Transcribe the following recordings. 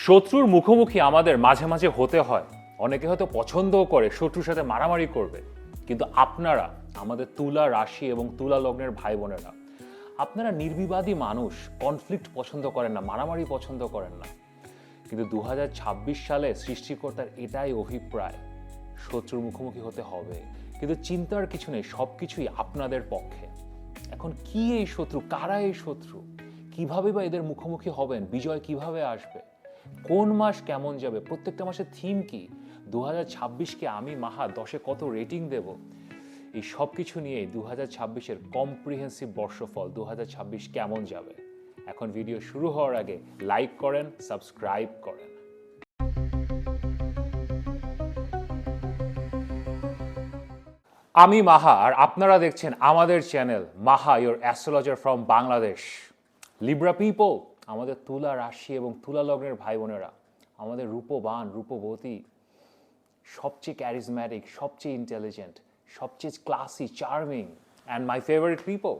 শত্রুর মুখোমুখি আমাদের মাঝে মাঝে হতে হয়। অনেকে হয়তো পছন্দও করে শত্রুর সাথে মারামারি করবে, কিন্তু আপনারা আমাদের তুলা রাশি এবং তুলা লগ্নের ভাই বোনেরা, আপনারা নির্বিবাদী মানুষ, কনফ্লিক্ট পছন্দ করেন না, মারামারি পছন্দ করেন না। কিন্তু 2026 সালে সৃষ্টিকর্তার এটাই অভিপ্রায়, শত্রুর মুখোমুখি হতে হবে। কিন্তু চিন্তার কিছু নেই, সব কিছুই আপনাদের পক্ষে। এখন কি এই শত্রু, কারা এই শত্রু, কিভাবে বা এদের মুখোমুখি হবেন, বিজয় কিভাবে আসবে, কোন মাস কেমন যাবে, প্রত্যেকটা মাসের থিম কি, 2026কে আমি মাহা 10-এ কত রেটিং দেব, এই সব কিছু নিয়ে 2026-এর কম্প্রিহেন্সিভ বর্ষফল 2026 কেমন যাবে। এখন ভিডিও শুরু হওয়ার আগে লাইক করেন, সাবস্ক্রাইব করেন। আমি মাহা, আর আপনারা দেখছেন আমাদের channel Maha, your astrologer from Bangladesh. Libra people, আমাদের তুলা রাশি এবং তুলা লগ্নের ভাই বোনেরা, আমাদের রূপবান রূপবতী, সবচেয়ে ক্যারিজম্যাটিক, সবচেয়ে ইন্টেলিজেন্ট, সবচেয়ে classy, charming and my favourite people.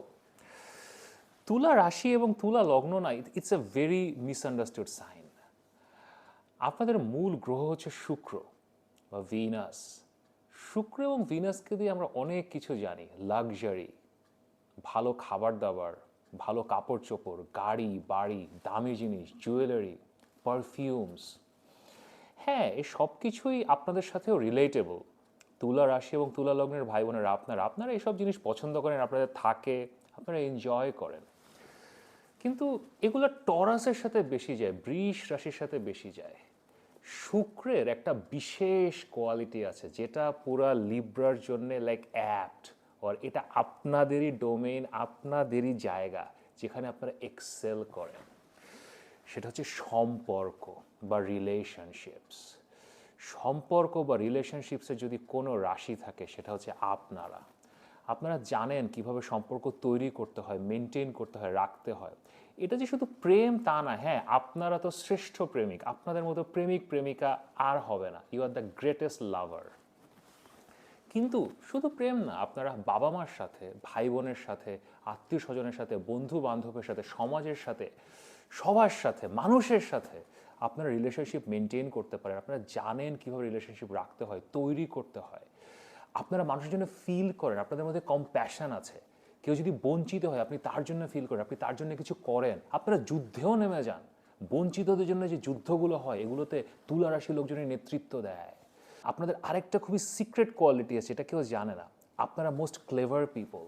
তুলা রাশি এবং তুলা লগ্ন না, it's a very misunderstood sign. আপনাদের মূল গ্রহ হচ্ছে শুক্র বা ভিনাস। শুক্র এবং ভিনাসকে দিয়ে আমরা অনেক কিছু জানি, লাক্সারি, ভালো খাবার দাবার, ভালো কাপড় চোপড়, গাড়ি বাড়ি, দামি জিনিস, জুয়েলারি, পারফিউমস। হ্যাঁ, এই সব কিছুই আপনাদের সাথেও রিলেটেবল। তুলা রাশি এবং তুলা লগ্নের ভাই বোনেরা, আপনারা এইসব জিনিস পছন্দ করেন, আপনাদের থাকে, আপনারা এনজয় করেন। কিন্তু এগুলো টরাসের সাথে বেশি যায়, বৃষ রাশির সাথে বেশি যায়। শুক্রের একটা বিশেষ কোয়ালিটি আছে যেটা পুরা লিব্রার জন্য লাইক অ্যাপ্ট, আর এটা আপনাদেরই ডোমেইন, আপনাদেরই জায়গা যেখানে আপনারা এক্সেল করেন। সেটা হচ্ছে সম্পর্ক বা রিলেশনশিপস। সম্পর্ক বা রিলেশনশিপসের যদি কোনো রাশি থাকে সেটা হচ্ছে আপনারা। আপনারা জানেন কিভাবে সম্পর্ক তৈরি করতে হয়, মেনটেন করতে হয়, রাখতে হয়। এটা যে শুধু প্রেম তা না, হ্যাঁ আপনারা তো শ্রেষ্ঠ প্রেমিক, আপনাদের মতো প্রেমিক প্রেমিকা আর হবে না, ইউ আর দ্য গ্রেটেস্ট লাভার। কিন্তু শুধু প্রেম না, আপনারা বাবা মার সাথে, ভাই বোনের সাথে, আত্মীয় স্বজনের সাথে, বন্ধু বান্ধবের সাথে, সমাজের সাথে, সবার সাথে, মানুষের সাথে আপনারা রিলেশনশিপ মেনটেন করতে পারেন। আপনারা জানেন কীভাবে রিলেশনশিপ রাখতে হয়, তৈরি করতে হয়। আপনারা মানুষের জন্য ফিল করেন, আপনাদের মধ্যে কম্প্যাশন আছে। কেউ যদি বঞ্চিত হয় আপনি তার জন্য ফিল করেন, আপনি তার জন্য কিছু করেন, আপনারা যুদ্ধেও নেমে যান। বঞ্চিতদের জন্য যে যুদ্ধগুলো হয় এগুলোতে তুলা রাশি লোকজনের নেতৃত্ব দেয়। আপনাদের আরেকটা খুবই সিক্রেট কোয়ালিটি আছে, এটা কেউ জানে না, আপনারা মোস্ট ক্লেভার পিপল।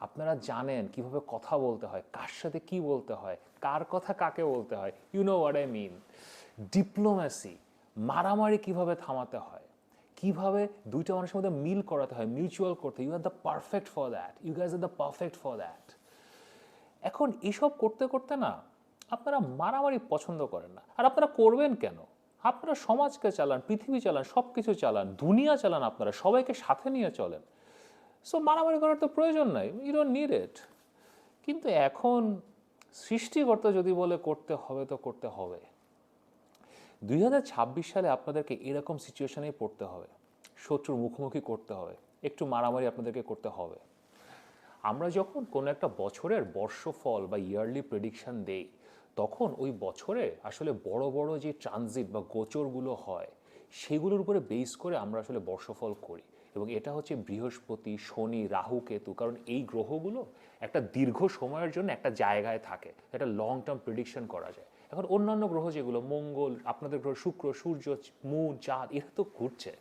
আপনারা জানেন কিভাবে কথা বলতে হয়, কার সাথে কি বলতে হয়, কার কথা কাকে বলতে হয়, you know what I mean. Diplomacy, মারামারি কিভাবে থামাতে হয়, কিভাবে দুইটা মানুষের মধ্যে মিল করাতে হয়, মিউচুয়াল করতে, you are the perfect for that, you guys are the perfect for that. এখন এসব করতে করতে না আপনারা মারামারি পছন্দ করেন না, আর আপনারা করবেন কেন? আপনারা সমাজকে চালান, পৃথিবী চালান, সব কিছু চালান, দুনিয়া চালান, আপনারা সবাইকে সাথে নিয়ে চলেন। সো মারামারি করার তো প্রয়োজন নাই, ইউ ডোন্ট নিড ইট। কিন্তু এখন সৃষ্টিকর্তা যদি বলে করতে হবে তো করতে হবে। 2026 সালে আপনাদেরকে এরকম সিচুয়েশনেই পড়তে হবে, শত্রুর মুখোমুখি করতে হবে, একটু মারামারি আপনাদেরকে করতে হবে। আমরা যখন কোনো একটা বছরের বর্ষফল বা ইয়ারলি প্রেডিকশন দেই, তখন ওই বছরে আসলে বড় বড় যে ট্রানজিট বা গোচরগুলো হয় সেগুলোর উপরে বেস করে আমরা আসলে বর্ষফল করি। এবং এটা হচ্ছে বৃহস্পতি, শনি, রাহু, কেতু, কারণ এই গ্রহগুলো একটা দীর্ঘ সময়ের জন্য একটা জায়গায় থাকে, একটা লং টার্ম প্রেডিকশন করা যায়। এখন অন্যান্য গ্রহ যেগুলো, মঙ্গল, আপনাদের গ্রহ শুক্র, সূর্য, মুন, চাঁদ, এরা তো ঘুরছে।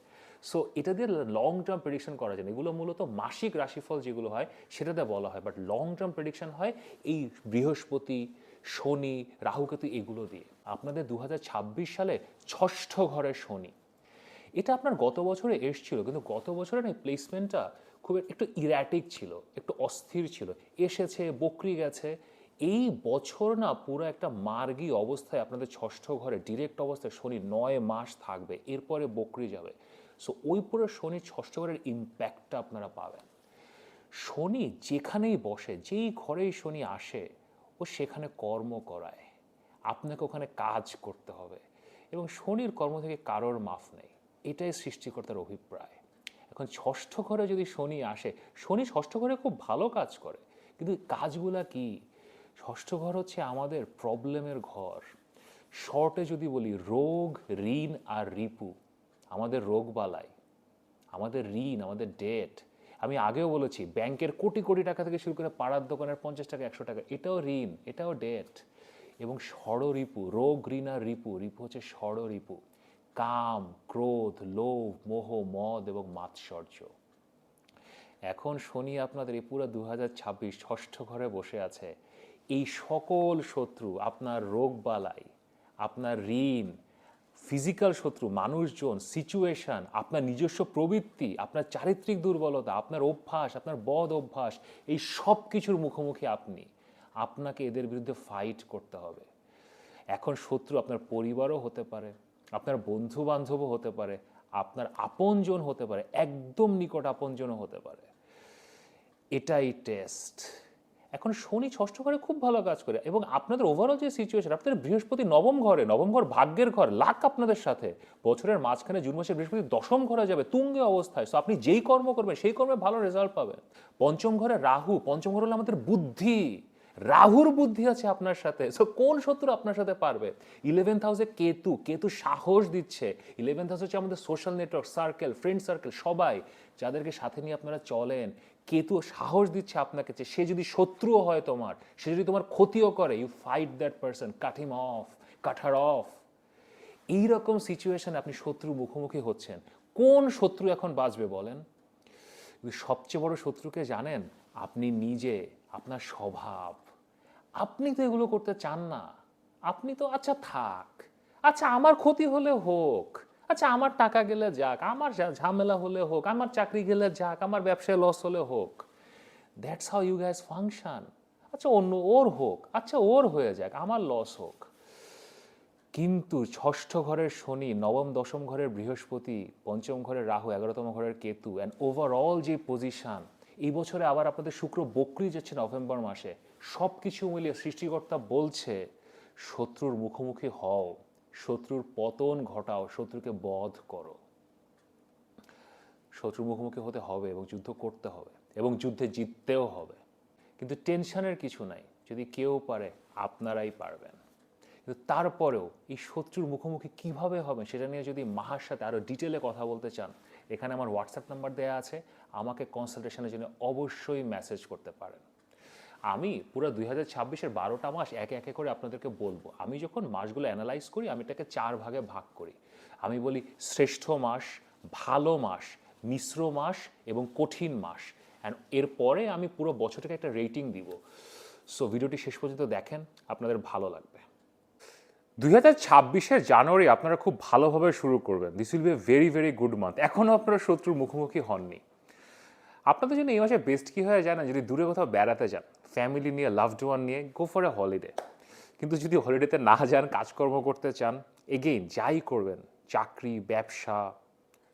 সো এটা দিয়ে লং টার্ম প্রেডিকশন করা যায় না, এগুলো মূলত মাসিক রাশিফল যেগুলো হয় সেটাতে বলা হয়, বাট লং টার্ম প্রেডিকশন হয় এই বৃহস্পতি, শনি, রাহুকেতু এগুলো দিয়ে। আপনাদের 2026 সালে ষষ্ঠ ঘরের শনি, এটা আপনার গত বছরে এসছিল, কিন্তু গত বছরে না প্লেসমেন্টটা খুব একটু ইরাটিক ছিল, একটু অস্থির ছিল, এসেছে বকরি গেছে। এই বছর না পুরো একটা মার্গী অবস্থায় আপনাদের ষষ্ঠ ঘরে ডিরেক্ট অবস্থায় শনি 9 মাস থাকবে, এরপরে বকরি যাবে। সো ওই পুরো শনির ষষ্ঠ ঘরের ইম্প্যাক্টটা আপনারা পাবেন। শনি যেখানেই বসে, যেই ঘরেই শনি আসে, ও সেখানে কর্ম করায়, আপনাকে ওখানে কাজ করতে হবে, এবং শনির কর্ম থেকে কারোর মাফ নেই, এটাই সৃষ্টিকর্তার অভিপ্রায়। এখন ষষ্ঠ ঘরে যদি শনি আসে, শনি ষষ্ঠ ঘরে খুব ভালো কাজ করে, কিন্তু কাজগুলা কি? ষষ্ঠ ঘর হচ্ছে আমাদের প্রবলেমের ঘর। শর্টে যদি বলি, রোগ, ঋণ আর রিপু, আমাদের রোগ বালাই, আমাদের ঋণ, আমাদের ডেট। আমি আগেও বলেছি, ব্যাংকের কোটি কোটি টাকা থেকে শুরু করে পাড়ার দোকানের 50 টাকা 100 টাকা, এটাও ঋণ, এটাও ডেট। এবং ষড়রিপু, রোগ, ঋণ আর রিপু, রিপু হচ্ছে ষড়রিপু, কাম, ক্রোধ, লোভ, মোহ, মদ এবং মাৎসর্য। এখন শনি আপনাদের এই পুরো 2026 ষষ্ঠ ঘরে বসে আছে। এই সকল শত্রু, আপনার রোগ বালাই, আপনার ঋণ, ফিজিক্যাল শত্রু, মানুষজন, সিচুয়েশন, আপনার নিজস্ব প্রবৃত্তি, আপনার চারিত্রিক দুর্বলতা, আপনার অভ্যাস, আপনার বদ অভ্যাস, এই সব কিছুর মুখোমুখি আপনাকে এদের বিরুদ্ধে ফাইট করতে হবে। এখন শত্রু আপনার পরিবারও হতে পারে, আপনার বন্ধু বান্ধবও হতে পারে, আপনার আপনজন হতে পারে, একদম নিকট আপনজনও হতে পারে। এটাই টেস্ট। এখন শনি ষষ্ঠ ঘরে খুব ভালো কাজ করে, এবং আপনাদের ওভারঅল যে সিচুয়েশন, আপনাদের বৃহস্পতি নবম ঘরে, নবম ঘর ভাগ্যের ঘর, লাক আপনাদের সাথে। বছরের মাঝখানে জুন মাসে বৃহস্পতি দশম ঘরে যাবে তুঙ্গে অবস্থায়, সো আপনি যেই কর্ম করবেন সেই কর্মে ভালো রেজাল্ট পাবেন। পঞ্চম ঘরে রাহু, পঞ্চম ঘর হলো আমাদের বুদ্ধি, রাহুর বুদ্ধি আছে আপনার সাথে, সো কোন শত্রু আপনার সাথে পারবে? 11th হাউসে কেতু, কেতু সাহস দিচ্ছে। 11th হাউস হচ্ছে আমাদের social network, circle, friend circle, সবাই যাদেরকে সাথে নিয়ে আপনারা চলেন। কেতু সাহস দিচ্ছে আপনাকে যে সে যদি শত্রুও হয় তোমার, সে যদি তোমার ক্ষতিও করে, you fight that person, cut him off, cut her off. এইরকম সিচুয়েশনে আপনি শত্রু মুখোমুখি হচ্ছেন। কোন শত্রু এখন বাঁচবে বলেন? সবচেয়ে বড় শত্রুকে জানেন? আপনি নিজে, আপনার স্বভাব। আপনি তো এগুলো করতে চান না। আপনি তো আচ্ছা থাক, আচ্ছা আমার ক্ষতি হলে হোক, আচ্ছা আমার টাকা গেলে যাক, আমার ঝামেলা হলে হোক, আমার চাকরি গেলে যাক, আমার ব্যবসায় লস হলে হোক। That's how you guys function. আচ্ছা অন্য ওর হোক, আচ্ছা ওর হয়ে যাক, আমার লস হোক। কিন্তু ষষ্ঠ ঘরের শনি, নবম দশম ঘরের বৃহস্পতি, পঞ্চম ঘরের রাহু, 11তম ঘরের কেতু, অ্যান্ড ওভারঅল যে পজিশন, এই বছরে আবার আপনাদের শুক্র বক্রি যাচ্ছে নভেম্বর মাসে। সব কিছু মিলিয়ে সৃষ্টিকর্তা বলছে, শত্রুর মুখোমুখি হও, শত্রুর পতন ঘটাও, শত্রুকে বধ করো। শত্রুর মুখোমুখি হতে হবে এবং যুদ্ধ করতে হবে এবং যুদ্ধে জিততেও হবে। কিন্তু টেনশনের কিছু নাই, যদি কেউ পারে আপনারাই পারবেন। কিন্তু তারপরেও এই শত্রুর মুখোমুখি কিভাবে হবে সেটা নিয়ে যদি মাহার সাথে আরও ডিটেলে কথা বলতে চান, এখানে আমার হোয়াটসঅ্যাপ নাম্বার দেওয়া আছে, আমাকে কনসালটেশনের জন্য অবশ্যই মেসেজ করতে পারেন। আমি পুরো 2026-এর 12টা মাস একে একে করে আপনাদেরকে বলবো। আমি যখন মাসগুলো অ্যানালাইজ করি, আমি এটাকে 4 ভাগে ভাগ করি। আমি বলি শ্রেষ্ঠ মাস, ভালো মাস, মিশ্র মাস এবং কঠিন মাস। অ্যান্ড এরপরে আমি পুরো বছরটাকে একটা রেটিং দিব। সো ভিডিওটি শেষ পর্যন্ত দেখেন, আপনাদের ভালো লাগবে। 2026-এর জানুয়ারি আপনারা খুব ভালোভাবে শুরু করবেন। This will be A very very good month. এখনও আপনারা শত্রুর মুখোমুখি হননি। আপনাদের জন্য এই মাসে বেস্ট কী হয় জানেন? যদি দূরে কোথাও বেড়াতে যান, ফ্যামিলি নিয়ে, লাভড ওয়ান নিয়ে, গো ফর এ হলিডে। কিন্তু যদি হলিডেতে না যান, কাজকর্ম করতে চান, এগেইন যাই করবেন, চাকরি, ব্যবসা,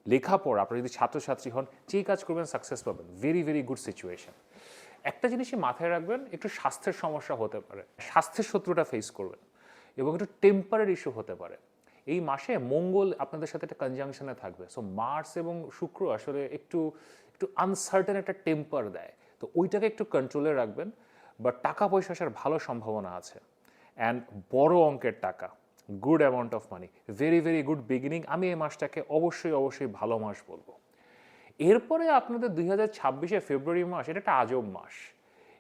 লেখাপড়া, আপনারা যদি ছাত্রছাত্রী হন, যেই কাজ করবেন সাকসেস পাবেন। Very very good situation. একটা জিনিসই মাথায় রাখবেন, একটু স্বাস্থ্যের সমস্যা হতে পারে, স্বাস্থ্যের শত্রুটা ফেস করবেন, এবং একটু টেম্পারারি ইস্যু হতে পারে। এই মাসে মঙ্গল আপনাদের সাথে একটা কনজাংশনে থাকবে, সো মার্স এবং শুক্র আসলে একটু একটু আনসার্টেন একটা টেম্পার দেয়, তো ওইটাকে একটু কন্ট্রোলে রাখবেন। বাট টাকা পয়সা আসার ভালো সম্ভাবনা আছে, অ্যান্ড বড় অঙ্কের টাকা, good amount of money, very very good beginning. আমি এই মাসটাকে অবশ্যই অবশ্যই ভালো মাস বলবো। এরপরে আপনাদের 2026-এ ফেব্রুয়ারি মাস, এটা একটা আজব মাস।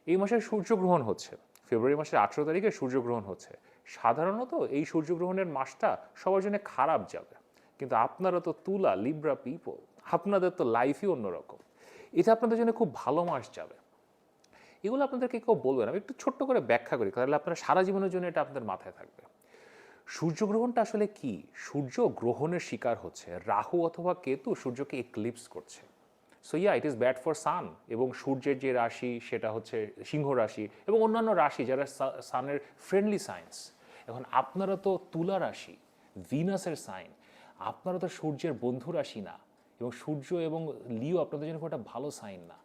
এই মাসে সূর্যগ্রহণ হচ্ছে, ফেব্রুয়ারি মাসের 18 তারিখে সূর্যগ্রহণ হচ্ছে। সাধারণত এই সূর্যগ্রহণের মাসটা সবার জন্য খারাপ যাবে, কিন্তু আপনারা তো তুলা, লিব্রা পিপল, আপনাদের তো লাইফই অন্যরকম। এটা আপনাদের জন্য খুব ভালো মাস যাবে। এগুলো আপনাদেরকে কেউ বলবেন, আমি একটু ছোট্ট করে ব্যাখ্যা করি, তাহলে আপনারা সারা জীবনের জন্য এটা আপনাদের মাথায় থাকবে। সূর্যগ্রহণটা আসলে কি? সূর্য গ্রহণের শিকার হচ্ছে, রাহু অথবা কেতু সূর্যকে এক্লিপস করছে। So yeah, it is bad for sun. এবং সূর্যের যে রাশি সেটা হচ্ছে সিংহ রাশি, এবং অন্যান্য রাশি যারা সানের ফ্রেন্ডলি সাইন্স। এখন আপনারা তো তুলা রাশি, ভিনাসের সাইন, আপনারা তো সূর্যের বন্ধু রাশি না, এবং সূর্য এবং লিও আপনাদের জন্য খুব একটা ভালো সাইন না।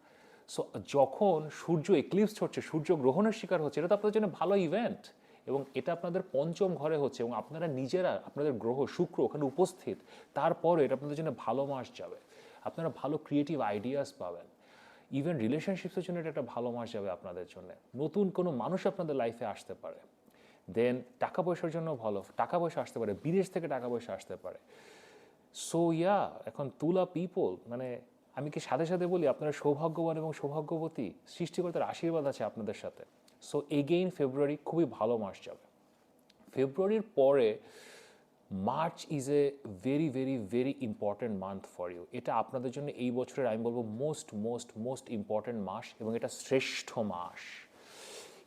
সো যখন সূর্য এক্লিপস হচ্ছে, সূর্য গ্রহণের শিকার হচ্ছে, এটা তো আপনাদের জন্য ভালো ইভেন্ট, এবং এটা আপনাদের পঞ্চম ঘরে হচ্ছে, এবং আপনারা নিজেরা, আপনাদের গ্রহ শুক্র ওখানে উপস্থিত, তারপরে এটা আপনাদের জন্য ভালো মাস যাবে। আপনারা ভালো ক্রিয়েটিভ আইডিয়াস পাবেন। ইভেন রিলেশনশিপসের জন্য এটা একটা ভালো মাস যাবে আপনাদের জন্য। নতুন কোনো মানুষ আপনাদের লাইফে আসতে পারে। দেন টাকা পয়সার জন্য ভালো, টাকা পয়সা আসতে পারে, বিদেশ থেকে টাকা পয়সা আসতে পারে। সো ইয়া, এখন তুলা পিপল মানে আমি কি সাথে সাথে বলি আপনারা সৌভাগ্যবান এবং সৌভাগ্যবতী, সৃষ্টিকর্তার আশীর্বাদ আছে আপনাদের সাথে। সো এগেইন ফেব্রুয়ারি খুবই ভালো মাস যাবে। ফেব্রুয়ারির পরে March is a very very very important month for you. এটা আপনাদের জন্য এই বছরের আমি বলবো মোস্ট মোস্ট মোস্ট ইম্পর্ট্যান্ট মাস এবং এটা শ্রেষ্ঠ মাস।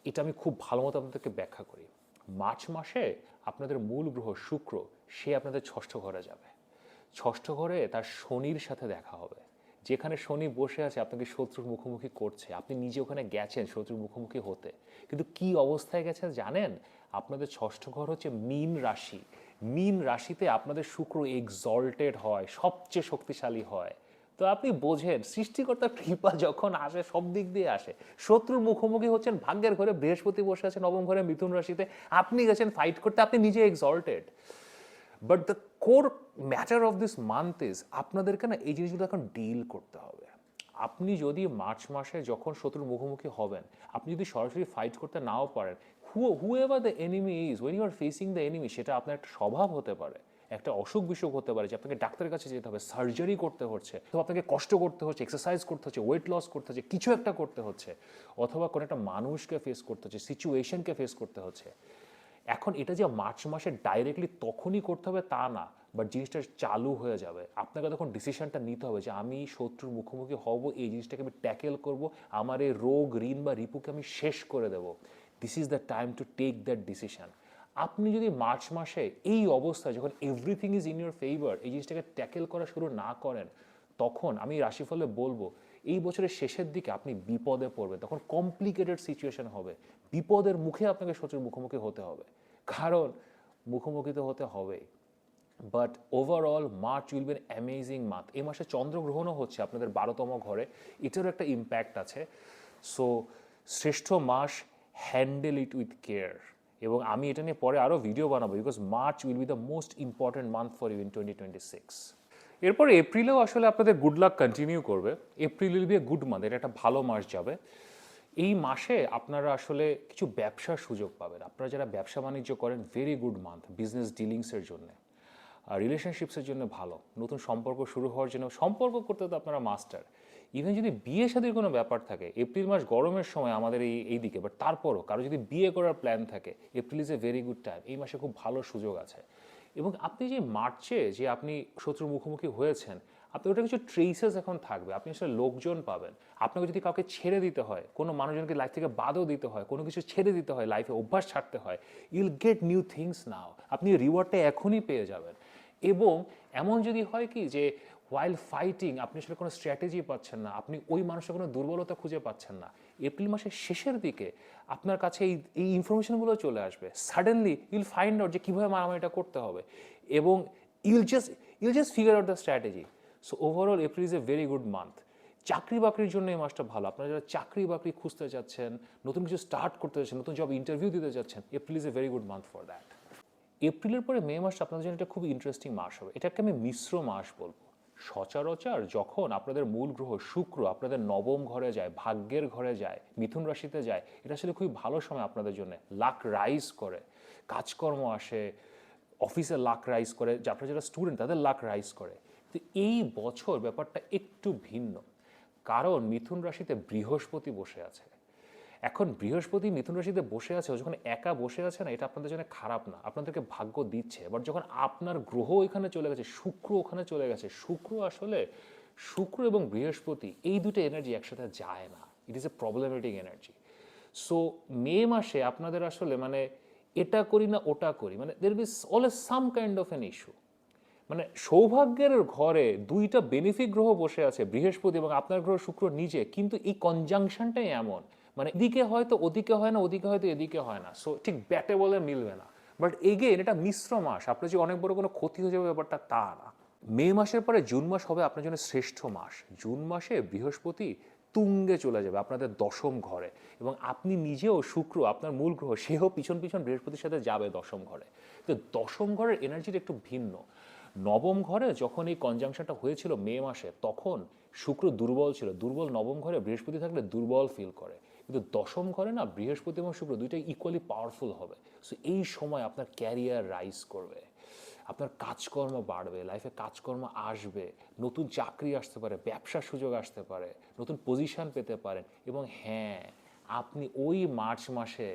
এটা আমি খুব ভালো মতো আপনাদেরকে ব্যাখ্যা করি। মার্চ মাসে আপনাদের মূল গ্রহ শুক্র, সে আপনাদের ষষ্ঠ ঘরে যাবে। ষষ্ঠ ঘরে তার শনির সাথে দেখা হবে। যেখানে শনি বসে আছে আপনাকে শত্রুর মুখোমুখি করছে, আপনি নিজে ওখানে গেছেন শত্রুর মুখোমুখি হতে, কিন্তু কি অবস্থায় গেছেন জানেন? আপনাদের ষষ্ঠ ঘর হচ্ছে মীন রাশি। মীন রাশিতে আপনাদের শুক্র এক্সল্টেড হয়, সবচেয়ে শক্তিশালী হয়। তো আপনি বোঝেন সৃষ্টিকর্তার কৃপা যখন আসে সব দিক দিয়ে আসে। শত্রুর মুখোমুখি হচ্ছেন, ভাগ্যের ঘরে বৃহস্পতি বসে আছে নবম ঘরে মিথুন রাশিতে, আপনি গেছেন ফাইট করতে, আপনি নিজে exalted. But the core matter of this month is আপনাদেরকে না এই জিনিসগুলো এখন ডিল করতে হবে। আপনি যদি মার্চ মাসে যখন শত্রুর মুখোমুখি হবেন, আপনি যদি সরাসরি ফাইট করতে নাও পারেন, however the enemy is, when you are facing the enemy, সেটা আপনার একটা স্বভাব হতে পারে, একটা অসুখ বিসুখ হতে পারে যে আপনাকে ডাক্তারের কাছে যেতে হবে, সার্জারি করতে হচ্ছে, তো আপনাকে কষ্ট করতে হচ্ছে, এক্সারসাইজ করতে হচ্ছে, ওয়েট লস করতে হচ্ছে, কিছু একটা করতে হচ্ছে, অথবা কোনো একটা মানুষকে ফেস করতে হচ্ছে, সিচুয়েশনকে ফেস করতে হচ্ছে। এখন এটা যে মার্চ মাসে ডাইরেক্টলি তখনই করতে হবে তা না, বাট জিনিসটা চালু হয়ে যাবে। আপনাকে তখন ডিসিশনটা নিতে হবে যে আমি শত্রুর মুখোমুখি হব, এই জিনিসটাকে আমি ট্যাকেল করব, আমার এই রোগ ঋণ বা রিপুকে আমি শেষ করে দেব। This is the time to take that decision. আপনি যদি মার্চ মাসে এই অবস্থায় যখন everything is in your favour এই জিনিসটাকে ট্যাকেল করা শুরু না করেন, তখন আমি রাশিফলে বলবো এই বছরের শেষের দিকে আপনি বিপদে পড়বেন, তখন কমপ্লিকেটেড সিচুয়েশন হবে, বিপদের মুখে আপনাকে শত্রুর মুখোমুখি হতে হবে, কারণ মুখোমুখি তো হতে হবেই। But overall March will be an amazing month. এই মাসে চন্দ্রগ্রহণও হচ্ছে আপনাদের 12তম ঘরে, এটারও একটা ইম্প্যাক্ট আছে। সো শ্রেষ্ঠ মাস, হ্যান্ডেল ইট উইথ কেয়ার। এবং আমি এটা নিয়ে পরে আরও ভিডিও বানাবো, because March will be the most important month for you in 2026। এরপর এপ্রিলেও আসলে আপনাদের গুড লাক কন্টিনিউ করবে। April will be a good month, এটা একটা ভালো মাস যাবে। এই মাসে আপনারা আসলে কিছু ব্যবসার সুযোগ পাবেন। আপনারা যারা ব্যবসা বাণিজ্য করেন, ভেরি গুড মান্থ বিজনেস ডিলিংসের জন্য, রিলেশনশিপসের জন্য ভালো, নতুন সম্পর্ক শুরু হওয়ার জন্য, সম্পর্ক করতে তো আপনারা মাস্টার। ইভেন যদি বিয়ে শাদীর কোনো ব্যাপার থাকে, এপ্রিল মাস গরমের সময় আমাদের এই দিকে, বাট তারপরও কারো যদি বিয়ে করার প্ল্যান থাকে, April is a very good time. এই মাসে খুব ভালো সুযোগ আছে। এবং আপনি যে মার্চে যে আপনি শত্রুর মুখোমুখি হয়েছেন, আপনি ওটা কিছু ট্রেসেস এখন থাকবে, আপনি আসলে লোকজন পাবেন। আপনাকে যদি কাউকে ছেড়ে দিতে হয়, কোনো মানুষজনকে লাইফ থেকে বাদও দিতে হয়, কোনো কিছু ছেড়ে দিতে হয়, লাইফে অভ্যাস ছাড়তে হয়, ইউল গেট নিউ থিংস নাও। আপনি রিওয়ার্ডটা এখনই পেয়ে যাবেন। এবং এমন যদি হয় কি যে হোয়াইল ফাইটিং আপনি আসলে কোনো স্ট্র্যাটেজি পাচ্ছেন না, আপনি ওই মানুষের কোনো দুর্বলতা খুঁজে পাচ্ছেন না, এপ্রিল মাসের শেষের দিকে আপনার কাছে এই ইনফরমেশনগুলো চলে আসবে। সাডেনলি ইউল ফাইন্ড আউট যে কীভাবে মারামারিটা করতে হবে, এবং you'll just figure out the strategy. So overall April is a very good month. চাকরি বাকরির জন্য এই মাসটা ভালো। আপনারা যারা চাকরি বাকরি খুঁজতে যাচ্ছেন, নতুন কিছু স্টার্ট করতে যাচ্ছেন, নতুন জব ইন্টারভিউ দিতে যাচ্ছেন, April is a very good month for that. এপ্রিলের পরে মে মাসটা আপনাদের জন্য একটা খুব ইন্টারেস্টিং মাস হবে। এটাকে আমি মিশ্র মাস বলবো। সচরাচর যখন আপনাদের মূল গ্রহ শুক্র আপনাদের নবম ঘরে যায়, ভাগ্যের ঘরে যায়, মিথুন রাশিতে যায়, এটা আসলে খুবই ভালো সময় আপনাদের জন্য। লাক রাইজ করে, কাজকর্ম আসে, অফিসে লাক রাইজ করে, যে আপনারা যারা স্টুডেন্ট তাদের লাক রাইজ করে। তো এই বছর ব্যাপারটা একটু ভিন্ন, কারণ মিথুন রাশিতে বৃহস্পতি বসে আছে। এখন বৃহস্পতি মিথুন রাশিতে বসে আছে, ও যখন একা বসে আছে না, এটা আপনাদের জন্য খারাপ না, আপনাদেরকে ভাগ্য দিচ্ছে। এবার যখন আপনার গ্রহ ওইখানে চলে গেছে, শুক্র ওখানে চলে গেছে, শুক্র এবং বৃহস্পতি এই দুটো এনার্জি একসাথে যায় না, it is a problematic energy. So মে মাসে আপনাদের আসলে মানে এটা করি না ওটা করি, মানে there be always some kind of an issue. মানে সৌভাগ্যের ঘরে দুইটা বেনিফিক গ্রহ বসে আছে, বৃহস্পতি এবং আপনার গ্রহ শুক্র নিজে, কিন্তু এই কনজাংশনটাই এমন, মানে এদিকে হয়তো ওদিকে হয় না, ওদিকে হয়তো এদিকে হয় না। সো ঠিক ব্যাটে বলে মিলবে না। বাট এগেন এটা মিশ্র মাস, আপনার যে অনেক বড় কোনো ক্ষতি হয়ে যাবে ব্যাপারটা তা না। মে মাসের পরে জুন মাস হবে আপনার জন্য শ্রেষ্ঠ মাস। জুন মাসে বৃহস্পতি তুঙ্গে চলে যাবে আপনাদের দশম ঘরে, এবং আপনি নিজেও শুক্র আপনার মূল গ্রহ সেও পিছন পিছন বৃহস্পতির সাথে যাবে দশম ঘরে। তো দশম ঘরের এনার্জিটা একটু ভিন্ন। নবম ঘরে যখন এই কনজাংশনটা হয়েছিল মে মাসে, তখন শুক্র দুর্বল ছিল, দুর্বল নবম ঘরে বৃহস্পতি থাকলে দুর্বল ফিল করে, কিন্তু দশম ঘরে না বৃহস্পতি এবং শুক্র দুইটাই ইকুয়ালি পাওয়ারফুল হবে। সো এই সময় আপনার ক্যারিয়ার রাইজ করবে, আপনার কাজকর্ম বাড়বে, লাইফে কাজকর্ম আসবে, নতুন চাকরি আসতে পারে, ব্যবসার সুযোগ আসতে পারে, নতুন পজিশন পেতে পারেন। এবং হ্যাঁ, আপনি ওই মার্চ মাসে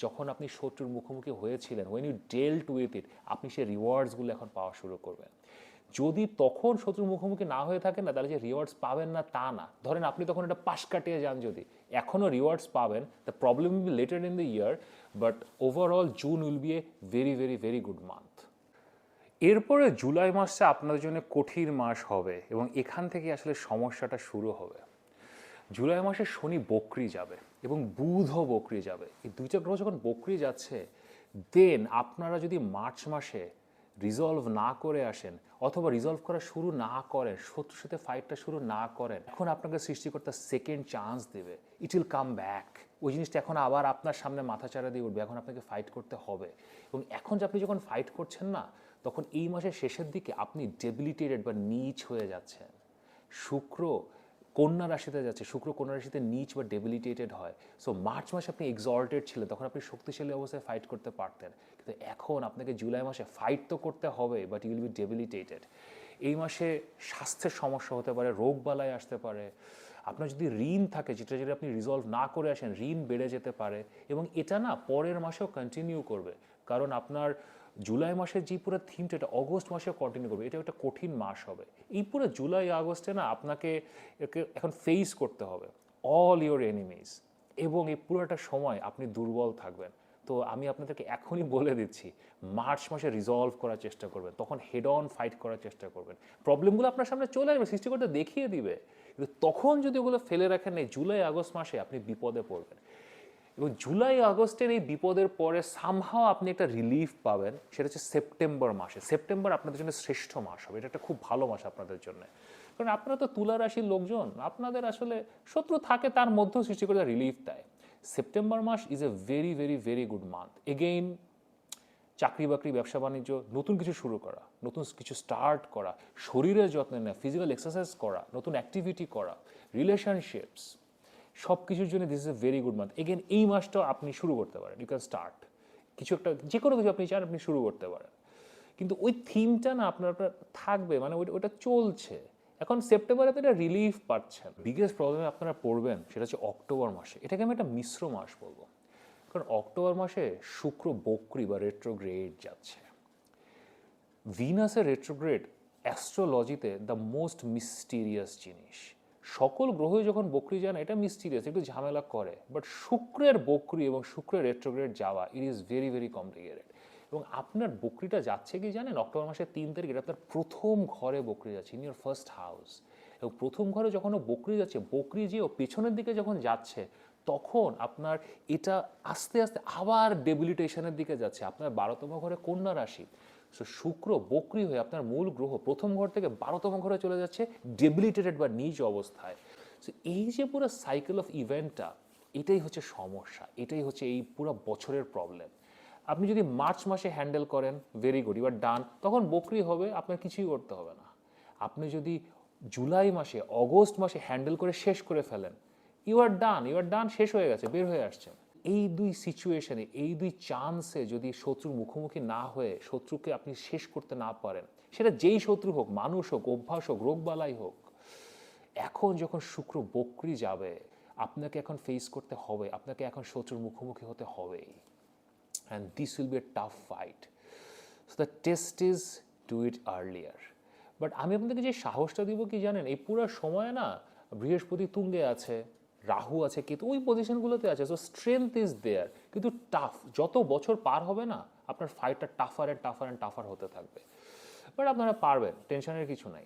যখন আপনি শত্রুর মুখোমুখি হয়েছিলেন, when you dealt with it, আপনি সেই রিওয়ার্ডসগুলো এখন পাওয়া শুরু করবেন। যদি তখন শত্রুর মুখোমুখি না হয়ে থাকেন না, তাহলে যে রিওয়ার্ডস পাবেন না তা না। ধরেন আপনি তখন একটা পাশ কাটিয়ে যান, যদি এখনও রিওয়ার্ডস পাবেন, the problem will be letter in the year, but overall June will be A very very very good month. এরপরে জুলাই মাসটা আপনাদের জন্য কঠিন মাস হবে এবং এখান থেকে আসলে সমস্যাটা শুরু হবে। জুলাই মাসে শনি বকরি যাবে এবং বুধও বকরি যাবে। এই দুইটা গ্রহ যখন বকরি যাচ্ছে, দেন আপনারা যদি মার্চ মাসে রিজলভ না করে আসেন অথবা রিজলভ করা শুরু না করেন, শত্রুর সাথে ফাইটটা শুরু না করেন, এখন আপনাকে সৃষ্টিকর্তা সেকেন্ড চান্স দেবে। It will come back. ওই জিনিসটা এখন আবার আপনার সামনে মাথাচাড়া দিয়ে উঠবে। এখন আপনাকে ফাইট করতে হবে এবং এখন যে আপনি যখন ফাইট করছেন না, তখন এই মাসের শেষের দিকে আপনি ডেবিলিটেটেড বা নিচ হয়ে যাচ্ছেন। শুক্র কন্যা রাশিতে যাচ্ছে, শুক্র কন্যা রাশিতে নিচ বা ডেবিলিটেটেড হয়। সো মার্চ মাসে আপনি এক্সল্টেড ছিলেন, তখন আপনি শক্তিশালী অবস্থায় ফাইট করতে পারতেন, কিন্তু এখন আপনাকে জুলাই মাসে ফাইট তো করতে হবে, বাট ইউ উইল বি ডেবিলিটেটেড। এই মাসে স্বাস্থ্যের সমস্যা হতে পারে, রোগ বালাই আসতে পারে। আপনার যদি ঋণ থাকে, যেটা যদি আপনি রিজলভ না করে আসেন, ঋণ বেড়ে যেতে পারে এবং এটা না পরের মাসেও কন্টিনিউ করবে। কারণ আপনার জুলাই মাসের যে পুরো থিমটা, এটা অগস্ট মাসেও কন্টিনিউ করবে। এটা একটা কঠিন মাস হবে। এই পুরো জুলাই আগস্টে না আপনাকে এখন ফেস করতে হবে অল ইওর এনিমিজ, এবং এই পুরোটা সময় আপনি দুর্বল থাকবেন। তো আমি আপনাদেরকে এখনই বলে দিচ্ছি, মার্চ মাসে রিজলভ করার চেষ্টা করবেন, তখন হেড অন ফাইট করার চেষ্টা করবেন। প্রবলেমগুলো আপনার সামনে চলে আসবে, সৃষ্টিকর্তা দেখিয়ে দিবে, কিন্তু তখন যদি ওগুলো ফেলে রাখেন, এই জুলাই আগস্ট মাসে আপনি বিপদে পড়বেন। এবং জুলাই আগস্টের এই বিপদের পরে সামহাও আপনি একটা রিলিফ পাবেন, সেটা হচ্ছে সেপ্টেম্বর মাসে। সেপ্টেম্বর আপনাদের জন্য শ্রেষ্ঠ মাস হবে, এটা একটা খুব ভালো মাস আপনাদের জন্য। কারণ আপনারা তো তুলা রাশির লোকজন, আপনাদের আসলে শত্রু থাকে, তার মধ্যেও সৃষ্টি করে রিলিফ দেয়। সেপ্টেম্বর মাস is a very very very good month. Again চাকরি বাকরি, ব্যবসা বাণিজ্য, নতুন কিছু শুরু করা, নতুন কিছু স্টার্ট করা, শরীরের যত্ন নেওয়া, ফিজিক্যাল এক্সারসাইজ করা, নতুন অ্যাক্টিভিটি করা, রিলেশনশিপস, সব কিছুর জন্য this is a very good month. Again এই মাসটাও আপনি শুরু করতে পারেন, ইউ ক্যান স্টার্ট কিছু একটা, যে কোনো কিছু আপনি চান আপনি শুরু করতে পারেন। কিন্তু ওই থিমটা না আপনার থাকবে, মানে ওটা চলছে। এখন সেপ্টেম্বরে তো এটা রিলিফ পাচ্ছেন। বিগেস্ট প্রবলেমে আপনারা পড়বেন সেটা হচ্ছে অক্টোবর মাসে। এটাকে আমি একটা মিশ্র মাস বলবো, কারণ অক্টোবর মাসে শুক্র বক্রি বা রেট্রোগ্রেড যাচ্ছে। ভিনাসের রেট্রোগ্রেড অ্যাস্ট্রোলজিতে দ্য মোস্ট মিস্টিরিয়াস জিনিস। সকল গ্রহই যখন বক্রি যান, এটা মিস্টিরিয়াস, একটু ঝামেলা করে, বাট শুক্রের বক্রি এবং শুক্রের রেট্রোগ্রেড যাওয়া, it is very very complicated. এবং আপনার বক্রিটা যাচ্ছে কি জানেন, অক্টোবর মাসের 3 তারিখ, এটা আপনার প্রথম ঘরে বক্রি যাচ্ছে, ইন ইউর ফার্স্ট হাউস। এবং প্রথম ঘরে যখন ও বক্রি যাচ্ছে, বক্রি যেও পেছনের দিকে যখন যাচ্ছে, তখন আপনার এটা আস্তে আস্তে আবার ডেবিলিটেশনের দিকে যাচ্ছে। আপনার 12তম ঘরে কন্যা রাশি, সো শুক্র বক্রি হয়ে আপনার মূল গ্রহ প্রথম ঘর থেকে 12তম ঘরে চলে যাচ্ছে ডেবিলিটেটেড বা নিজ অবস্থায়। সো এই যে পুরো সাইকেল অফ ইভেন্টটা, এটাই হচ্ছে সমস্যা, এটাই হচ্ছে এই পুরো বছরের প্রবলেম। আপনি যদি মার্চ মাসে হ্যান্ডেল করেন, ভেরি গুড, ইউ আর ডান, তখন বকরি হবে, আপনার কিছুই করতে হবে না। আপনি যদি জুলাই মাসে, অগস্ট মাসে হ্যান্ডেল করে শেষ করে ফেলেন, ইউ আর ডান, ইউ আর ডান, শেষ হয়ে গেছে, বের হয়ে আসছেন। এই দুই সিচুয়েশনে, এই দুই চান্সে যদি শত্রুর মুখোমুখি না হয়ে শত্রুকে আপনি শেষ করতে না পারেন, সেটা যেই শত্রু হোক, মানুষ হোক, অভ্যাস হোক, রোগবালাই হোক, এখন যখন শুক্র বক্রি যাবে, আপনাকে এখন ফেস করতে হবে, আপনাকে এখন শত্রুর মুখোমুখি হতে হবেই। And this will be a tough fight. So the test is do it earlier. But আমি আপনাদেরকে যে সাহসটা দিব কি জানেন, এই পুরো সময় না বৃহস্পতি তুঙ্গে আছে, রাহু আছে, কেতু ওই পজিশনগুলোতে আছে, সো স্ট্রেংথ ইজ দেয়ার। কিন্তু টাফ, যত বছর পার হবে না, আপনার ফাইটটা টাফার অ্যান্ড টাফার অ্যান্ড টাফার হতে থাকবে। বাট আপনারা পারবেন, টেনশনের কিছু নাই।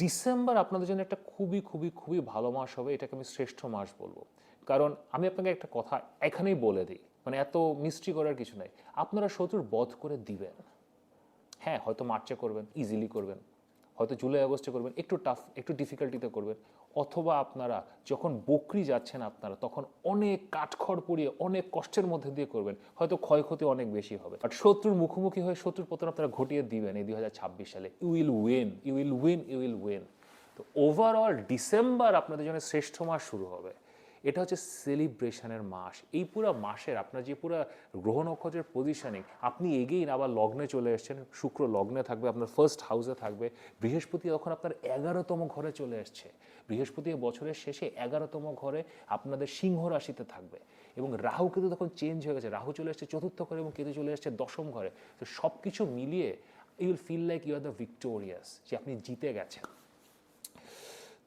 ডিসেম্বর আপনাদের জন্য একটা খুবই খুবই খুবই ভালো মাস হবে, এটাকে আমি শ্রেষ্ঠ মাস বলবো। কারণ আমি আপনাকে একটা কথা এখানেই বলে দিই, মানে এত মিস্ট্রি করার কিছু নাই, আপনারা শত্রুর বধ করে দিবেন। হ্যাঁ, হয়তো মার্চে করবেন, ইজিলি করবেন, হয়তো জুলাই আগস্টে করবেন, একটু টাফ, একটু ডিফিকাল্টিতে করবেন, অথবা আপনারা যখন বকরি যাচ্ছেন আপনারা তখন অনেক কাঠখড় পুড়িয়ে অনেক কষ্টের মধ্যে দিয়ে করবেন, হয়তো ক্ষয়ক্ষতি অনেক বেশি হবে, বাট শত্রুর মুখোমুখি হয়ে শত্রুর পতন আপনারা ঘটিয়ে দিবেন এই 2026 সালে। You will win, you will win, you will win. তো ওভারঅল ডিসেম্বর আপনাদের জন্য শ্রেষ্ঠ মাস শুরু হবে। এটা হচ্ছে সেলিব্রেশনের মাস। এই পুরো মাসের আপনার যে পুরো গ্রহ নক্ষত্রের পজিশনিং, আপনি এগেইন আবার লগ্নে চলে এসেছেন, শুক্র লগ্নে থাকবে, আপনার ফার্স্ট হাউসে থাকবে, বৃহস্পতি তখন আপনার 11তম ঘরে চলে এসছে, বৃহস্পতি বছরের শেষে 11তম ঘরে আপনাদের সিংহ রাশিতে থাকবে, এবং রাহু কেতু তখন চেঞ্জ হয়ে গেছে, রাহু চলে এসছে চতুর্থ ঘরে এবং কেতু চলে এসছে 10ম ঘরে। তো সব কিছু মিলিয়ে you will feel like you are the victorious, যে আপনি জিতে গেছেন।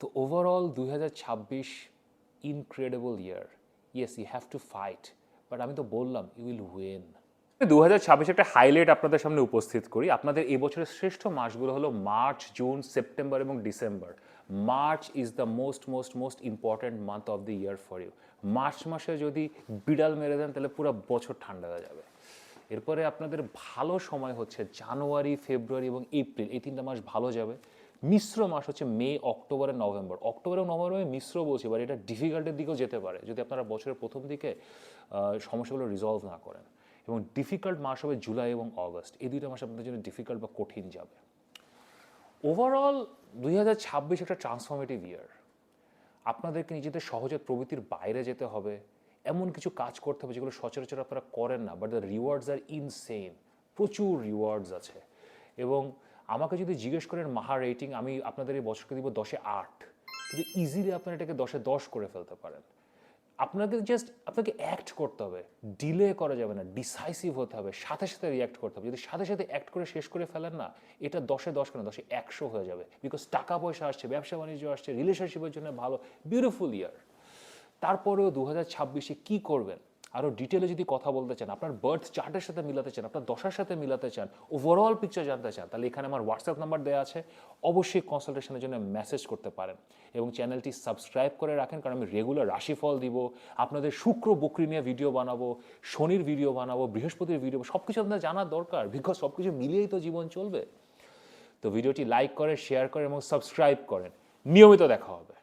তো overall 2026 incredible year. Yes, you have to fight, but আমি তো বললাম ইউ উইল উইন। 2026 একটা হাইলাইট আপনাদের সামনে উপস্থিত করি। আপনাদের এই বছরের শ্রেষ্ঠ মাসগুলো হলো মার্চ, জুন, সেপ্টেম্বর এবং December. March is the most important month of the year for you. March মাসে যদি বিড়াল মেরে দেন তাহলে পুরো বছর ঠান্ডা হয়ে যাবে। এরপরে আপনাদের ভালো সময় হচ্ছে জানুয়ারি, ফেব্রুয়ারি এবং এপ্রিল, এই 3টা মাস ভালো যাবে। মিশ্র মাস হচ্ছে মে, অক্টোবর আর নভেম্বর। অক্টোবর এবং নভেম্বর আমি মিশ্র বলছি, এবার এটা ডিফিকাল্টের দিকেও যেতে পারে যদি আপনারা বছরের প্রথম দিকে সমস্যাগুলো রিজলভ না করেন। এবং ডিফিকাল্ট মাস হবে জুলাই এবং অগস্ট, এই 2টা মাস আপনাদের জন্য ডিফিকাল্ট বা কঠিন যাবে। ওভারঅল 2026 একটা ট্রান্সফরমেটিভ ইয়ার। আপনাদেরকে নিজেদের সহজে প্রবৃত্তির বাইরে যেতে হবে, এমন কিছু কাজ করতে হবে যেগুলো সচরাচর আপনারা করেন না, but the rewards are insane. প্রচুর রিওয়ার্ডস আছে। এবং আমাকে যদি জিজ্ঞেস করেন মাহা রেটিং, আমি আপনাদের এই বছরকে দিব 10-এ 8, কিন্তু ইজিলি আপনারা এটাকে 10-এ 10 করে ফেলতে পারেন। আপনাকে অ্যাক্ট করতে হবে, ডিলে করা যাবে না, ডিসাইসিভ হতে হবে, সাথে সাথে রিঅ্যাক্ট করতে হবে। যদি সাথে সাথে অ্যাক্ট করে শেষ করে ফেলেন না, এটা 10-এ 10 কেন, 10-এ 100 হয়ে যাবে। বিকজ টাকা পয়সা আসছে, ব্যবসা বাণিজ্য আসছে, রিলেশনশিপের জন্য ভালো, বিউটিফুল ইয়ার। তারপরেও 2026-এ কী করবেন আরও ডিটেলে যদি কথা বলতে চান, আপনার বার্থ চার্টের সাথে মিলাতে চান, আপনার দশার সাথে মিলাতে চান, ওভারঅল পিকচার জানতে চান, তাহলে এখানে আমার হোয়াটসঅ্যাপ নাম্বার দেওয়া আছে, অবশ্যই কনসালটেশনের জন্য মেসেজ করতে পারেন। এবং চ্যানেলটি সাবস্ক্রাইব করে রাখেন, কারণ আমি রেগুলার রাশিফল দিব, আপনাদের শুক্র বকরি নিয়ে ভিডিও বানাবো, শনির ভিডিও বানাবো, বৃহস্পতির ভিডিও, সব কিছু আপনাদের জানার দরকার, বিকজ সব কিছু মিলিয়েই তো জীবন চলবে। তো ভিডিওটি লাইক করে, শেয়ার করে এবং সাবস্ক্রাইব করেন। নিয়মিত দেখা হবে।